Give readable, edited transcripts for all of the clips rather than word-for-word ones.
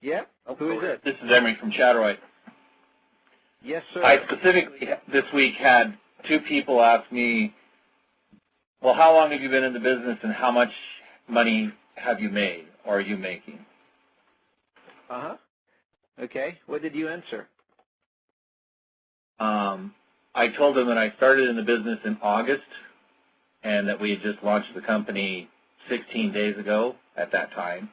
Yeah? Who is it? This is Emery from Chattaroy. Yes, sir. I specifically this week had two people ask me, well, how long have you been in the business and how much money have you made or are you making? Uh-huh. Okay. What did you answer? I told them that I started in the business in August and that we had just launched the company 16 days ago at that time.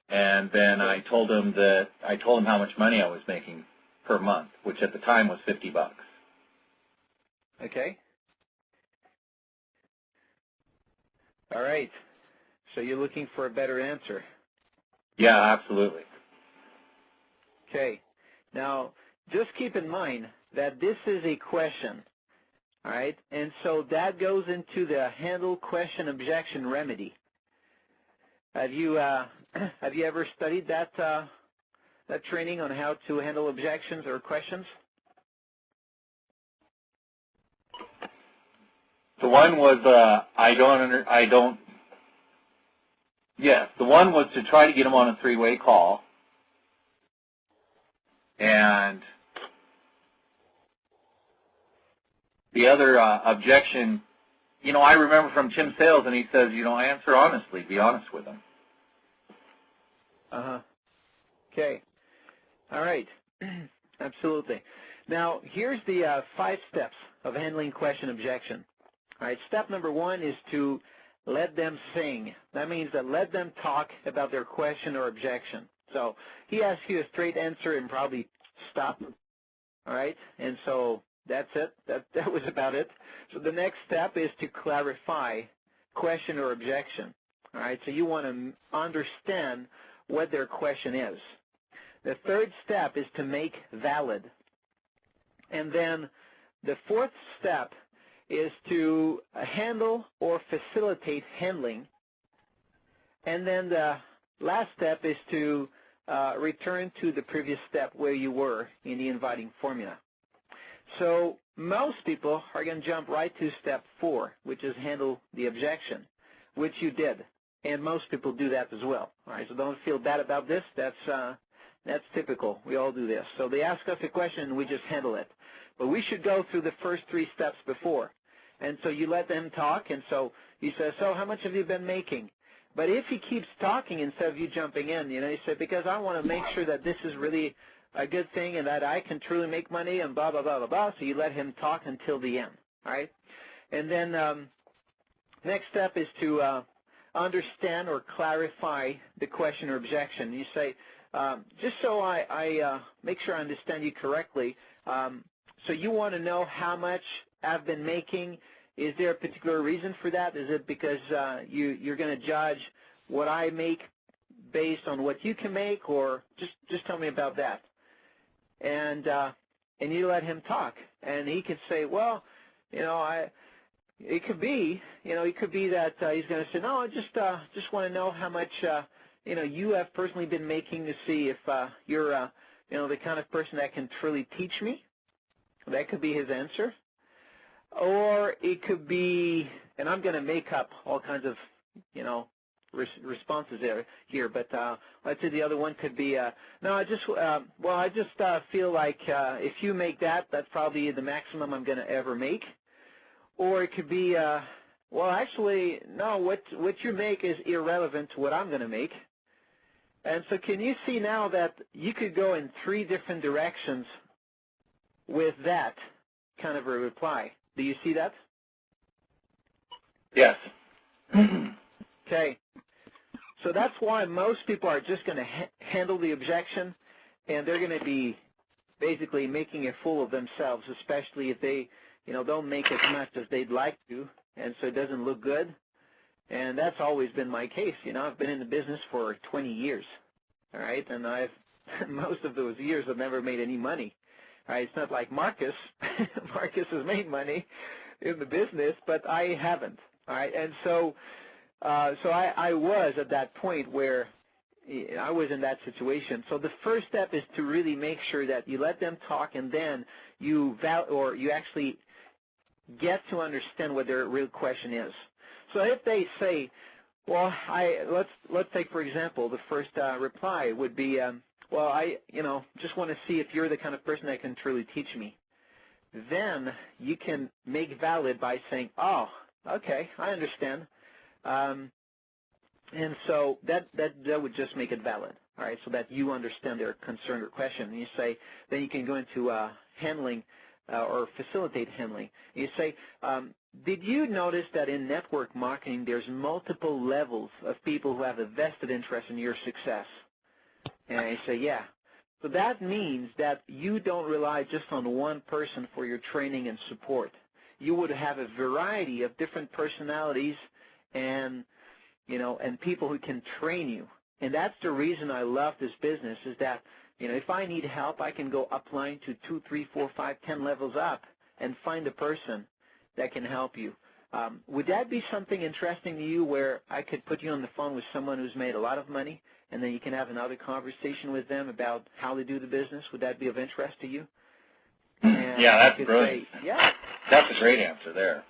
And then I told them how much money I was making per month, which at the time was $50. Okay. All right. So you're looking for a better answer. Yeah, absolutely. Okay. Now, just keep in mind that this is a question, all right? And so that goes into the handle question objection remedy. Have you ever studied that training on how to handle objections or questions? The one was Yes, the one was to try to get them on a three-way call, and the other objection, I remember from Tim Sales, and he says, answer honestly, be honest with them. Uh-huh. Okay. All right. Absolutely. Now, here's the 5 steps of handling question objection. All right, step number 1 is to let them sing. That means that let them talk about their question or objection. So he asks you a straight answer and probably stop. All right, and so that's it. That was about it. So the next step is to clarify question or objection. All right, so you want to understand what their question is. The third step is to make valid. And then the fourth step is to handle or facilitate handling. And then the last step is to return to the previous step where you were in the inviting formula. So most people are going to jump right to step 4, which is handle the objection, which you did. And most people do that as well. All right, so don't feel bad about this. That's typical. We all do this. So they ask us a question and we just handle it. But we should go through the first 3 steps before. And so you let them talk, and so you say, so how much have you been making? But if he keeps talking instead of you jumping in, you say, because I want to make sure that this is really a good thing and that I can truly make money and blah, blah, blah, blah, blah. So you let him talk until the end, all right? And then next step is to understand or clarify the question or objection. You say, just so I make sure I understand you correctly, so you want to know how much I've been making. Is there a particular reason for that? Is it because you're going to judge what I make based on what you can make, or just tell me about that? And you let him talk, and he could say, well, it could be, that he's going to say, no, I just want to know how much you have personally been making to see if you're the kind of person that can truly teach me. That could be his answer. Or it could be, and I'm going to make up all kinds of, responses here, but let's say the other one could be, no, I just feel like if you make that, that's probably the maximum I'm going to ever make. Or it could be, well, actually, no, what you make is irrelevant to what I'm going to make. And so can you see now that you could go in 3 different directions with that kind of a reply? Do you see that? Yes. Okay. So that's why most people are just going to handle the objection, and they're going to be basically making a fool of themselves, especially if they, don't make as much as they'd like to, and so it doesn't look good. And that's always been my case. I've been in the business for 20 years, all right, and most of those years I've never made any money. All right, it's not like Marcus. Marcus has made money in the business, but I haven't. All right, and so I was at that point where I was in that situation. So the first step is to really make sure that you let them talk, and then you actually get to understand what their real question is. So if they say, Well, let's take for example the first reply would be, well, I just want to see if you're the kind of person that can truly teach me. Then you can make valid by saying, oh, okay, I understand, and so that would just make it valid. All right, so that you understand their concern or question. And you say, then you can go into handling or facilitate handling. You say, did you notice that in network marketing there's multiple levels of people who have a vested interest in your success? And I say, yeah. So that means that you don't rely just on one person for your training and support. You would have a variety of different personalities and, and people who can train you. And that's the reason I love this business is that, if I need help, I can go upline to 2, 3, 4, 5, 10 levels up and find a person that can help you. Would that be something interesting to you where I could put you on the phone with someone who's made a lot of money and then you can have another conversation with them about how they do the business? Would that be of interest to you? And yeah, that's brilliant. Say, yeah. That's a great answer there.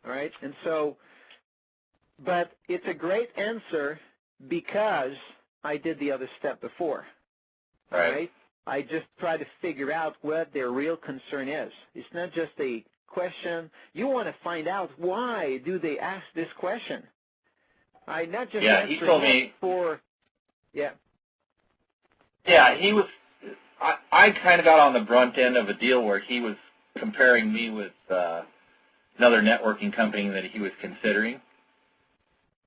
All right. And so, but it's a great answer because I did the other step before. All right. I just try to figure out what their real concern is. It's not just a question. You want to find out why do they ask this question. I not just he told me for he was. I kind of got on the brunt end of a deal where he was comparing me with another networking company that he was considering,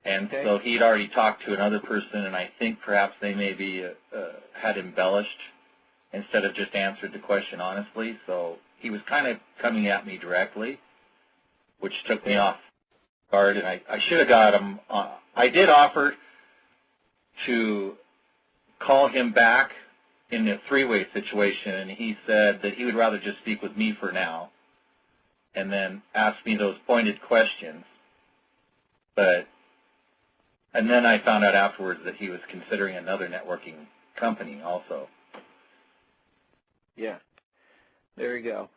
and so he'd already talked to another person, and I think perhaps they maybe had embellished instead of just answered the question honestly. So he was kind of coming at me directly, which took me off guard, and I should have got him. I did offer to call him back in a three-way situation, and he said that he would rather just speak with me for now and then ask me those pointed questions. And then I found out afterwards that he was considering another networking company also. Yeah, there you go.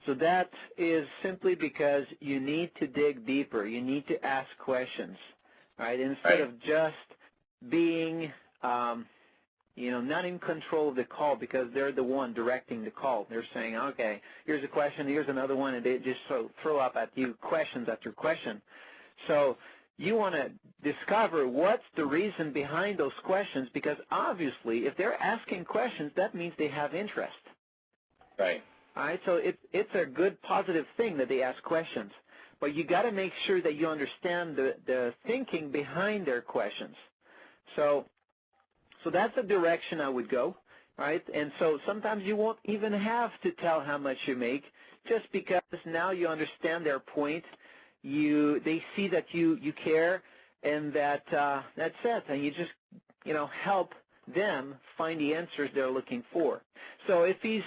So that is simply because you need to dig deeper. You need to ask questions, right? Instead of just being, not in control of the call because they're the one directing the call. They're saying, okay, here's a question, here's another one, and they just throw up at you questions after question. So you want to discover what's the reason behind those questions because obviously if they're asking questions, that means they have interest. Right. All right, so it's a good positive thing that they ask questions, but you got to make sure that you understand the thinking behind their questions. So that's the direction I would go, right? And so sometimes you won't even have to tell how much you make, just because now you understand their point. They see that you care, and that's it, and you just help them find the answers they're looking for. So if he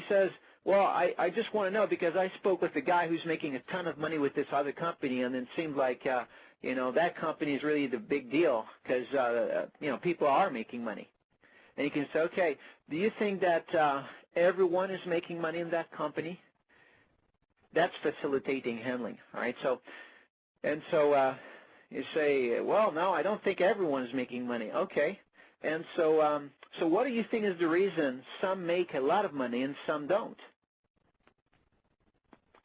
says, well, I just want to know because I spoke with the guy who's making a ton of money with this other company, and it seemed like, that company is really the big deal because, people are making money. And you can say, okay, do you think that everyone is making money in that company? That's facilitating handling, all right? So you say, well, no, I don't think everyone is making money. Okay. And so what do you think is the reason some make a lot of money and some don't?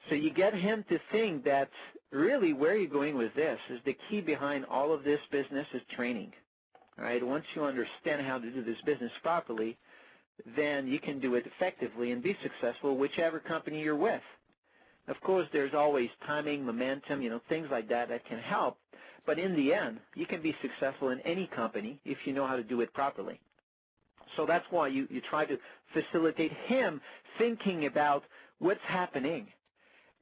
So you get him to think that really where you're going with this is the key behind all of this business is training. All right? Once you understand how to do this business properly, then you can do it effectively and be successful whichever company you're with. Of course, there's always timing, momentum, things like that can help. But in the end, you can be successful in any company if you know how to do it properly. So that's why you try to facilitate him thinking about what's happening.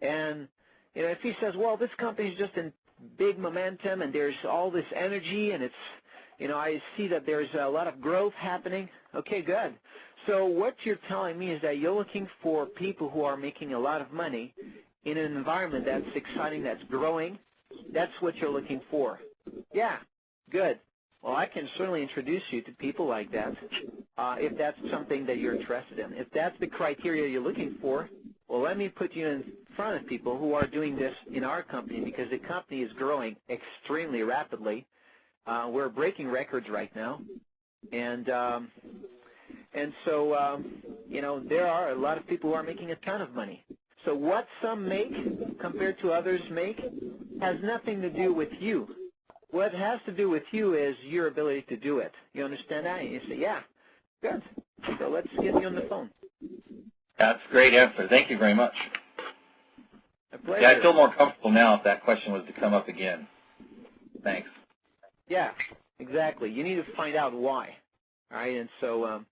And, if he says, well, this company's just in big momentum and there's all this energy and it's, I see that there's a lot of growth happening. Okay, good. So what you're telling me is that you're looking for people who are making a lot of money in an environment that's exciting, that's growing. That's what you're looking for. Yeah, good. Well, I can certainly introduce you to people like that if that's something that you're interested in. If that's the criteria you're looking for, well, let me put you in front of people who are doing this in our company because the company is growing extremely rapidly. We're breaking records right now, and so you know, there are a lot of people who are making a ton of money. So what some make compared to others make has nothing to do with you. What has to do with you is your ability to do it. You understand that? And you say, yeah, good. So let's get you on the phone. That's a great answer. Thank you very much. A pleasure. Yeah, I feel more comfortable now if that question was to come up again. Thanks. Yeah, exactly. You need to find out why. All right, and so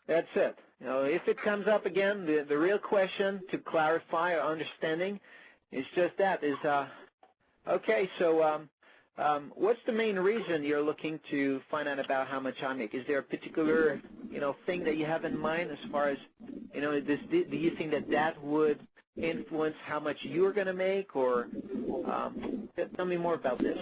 that's it. You know, if it comes up again, the real question to clarify or understanding is just that, is, okay, so what's the main reason you're looking to find out about how much I make? Is there a particular, you know, thing that you have in mind as far as, you know, do you think that that would influence how much you're going to make, or tell me more about this.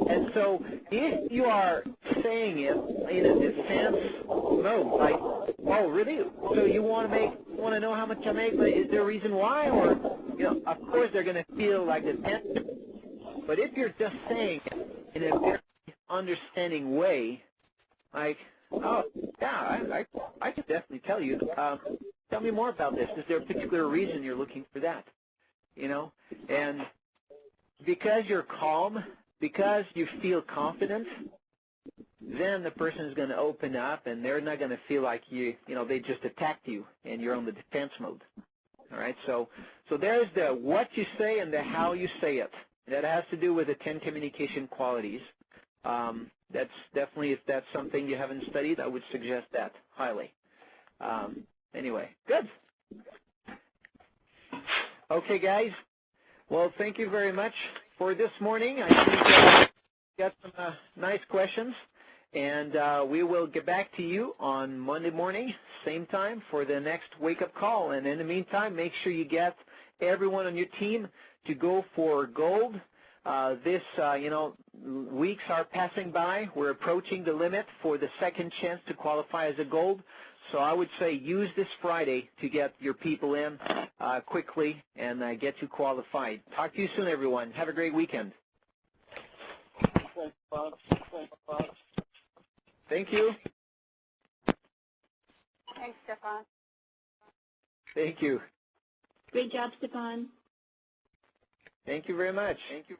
And so if you are saying it in a defense mode, like, oh, really? So you want to know how much I make, but is there a reason why? Or, you know, of course they're going to feel like defensive. But if you're just saying it in a very understanding way, like, oh, yeah, I could definitely tell you. Tell me more about this. Is there a particular reason you're looking for that? You know? And because you're calm, because you feel confident, then the person is going to open up, and they're not going to feel like you know, they just attacked you and you're on the defense mode. All right? So there's the what you say and the how you say it. That has to do with the 10 communication qualities. That's definitely, if that's something you haven't studied, I would suggest that highly. Anyway, good. Okay, guys. Well, thank you very much for this morning. I think we got some nice questions, and we will get back to you on Monday morning, same time, for the next wake-up call. And in the meantime, make sure you get everyone on your team to go for gold. You know, weeks are passing by. We're approaching the limit for the second chance to qualify as a gold. So I would say use this Friday to get your people in quickly and get you qualified. Talk to you soon, everyone. Have a great weekend. Thank you. Thanks, Stefan. Thank you. Great job, Stefan. Thank you very much. Thank you.